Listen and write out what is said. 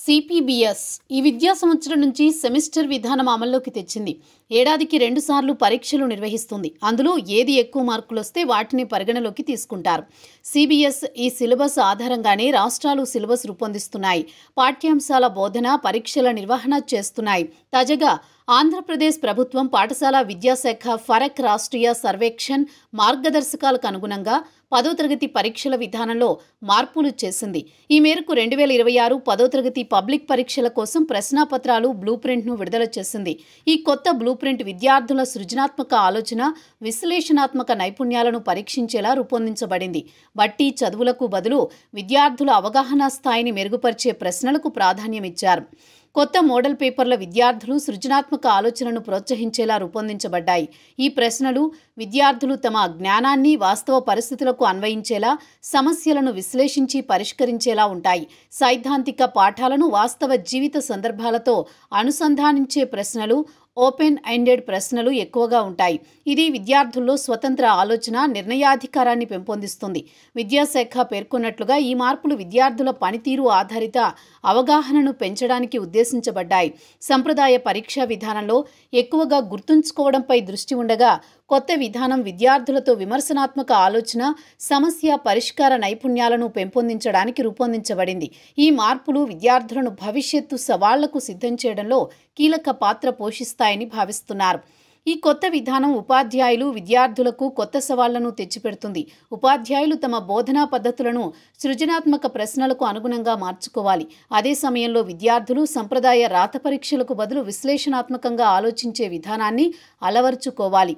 సిపిబిఎస్ ఈ విద్యా సంవత్సరం నుంచి సెమిస్టర్ విధానం అమల్లోకి తెచ్చింది. ఏడాదికి 2 సార్లు పరీక్షలు నిర్వహిస్తుంది. అందులో ఏది ఎక్కువ మార్కులు వస్తే వాటిని పరిగణలోకి తీసుకుంటారు. సిబిఎస్ ఈ సిలబస్ ఆధారంగానే రాష్ట్రాలు సిలబస్ రూపొందిస్తున్నాయి. పాఠ్యాంశాల బోధన, పరీక్షల నిర్వహణ చేస్తున్నాయి. తాజాగా ఆంధ్రప్రదేశ్ ప్రభుత్వం పాఠశాల విద్యాశాఖ ఫరక్ రాష్ట్రీయ సర్వేక్షణ్ మార్గదర్శకాలకు అనుగుణంగా 10వ తరగతి పరీక్షల విధానంలో మార్పులు చేసింది. ఈ మేరకు 2026 10వ తరగతి పబ్లిక్ పరీక్షల కోసం ప్రశ్నాపత్రాలు బ్లూ ప్రింట్ను విడుదల చేసింది. ఈ కొత్త బ్లూ ప్రింట్ విద్యార్థుల సృజనాత్మక ఆలోచన, విశ్లేషణాత్మక నైపుణ్యాలను పరీక్షించేలా రూపొందించబడింది. బట్టి చదువులకు బదులు విద్యార్థుల అవగాహన స్థాయిని మెరుగుపరిచే ప్రశ్నలకు ప్రాధాన్యమిచ్చారు. కొత్త మోడల్ పేపర్ల విద్యార్థులు సృజనాత్మక ఆలోచనను ప్రోత్సహించేలా రూపొందించబడ్డాయి. ఈ ప్రశ్నలు విద్యార్థులు తమ జ్ఞానాన్ని వాస్తవ పరిస్థితులకు అన్వయించేలా, సమస్యలను విశ్లేషించి పరిష్కరించేలా ఉంటాయి. సైద్ధాంతిక పాఠాలను వాస్తవ జీవిత సందర్భాలతో అనుసంధానించే ప్రశ్నలు, ఓపెన్ ఎండెడ్ ప్రశ్నలు ఎక్కువగా ఉంటాయి. ఇది విద్యార్థుల్లో స్వతంత్ర ఆలోచన, నిర్ణయాధికారాన్ని పెంపొందిస్తుంది. విద్యాశాఖ పేర్కొన్నట్లుగా ఈ మార్పులు విద్యార్థుల పనితీరు ఆధారిత అవగాహనను పెంచడానికి ఉద్దేశించబడ్డాయి. సంప్రదాయ పరీక్షా విధానంలో ఎక్కువగా గుర్తుంచుకోవడంపై దృష్టి ఉండగా, కొత్త విధానం విద్యార్థులతో విమర్శనాత్మక ఆలోచన, సమస్య పరిష్కార నైపుణ్యాలను పెంపొందించడానికి రూపొందించబడింది. ఈ మార్పులు విద్యార్థులను భవిష్యత్తు సవాళ్లకు సిద్ధం చేయడంలో కీలక పాత్ర పోషిస్తాయని భావిస్తున్నారు. ఈ కొత్త విధానం ఉపాధ్యాయులు, విద్యార్థులకు కొత్త సవాళ్లను తెచ్చిపెడుతుంది. ఉపాధ్యాయులు తమ బోధనా పద్ధతులను సృజనాత్మక ప్రశ్నలకు అనుగుణంగా మార్చుకోవాలి. అదే సమయంలో విద్యార్థులు సంప్రదాయ రాత పరీక్షలకు బదులు విశ్లేషణాత్మకంగా ఆలోచించే విధానాన్ని అలవర్చుకోవాలి.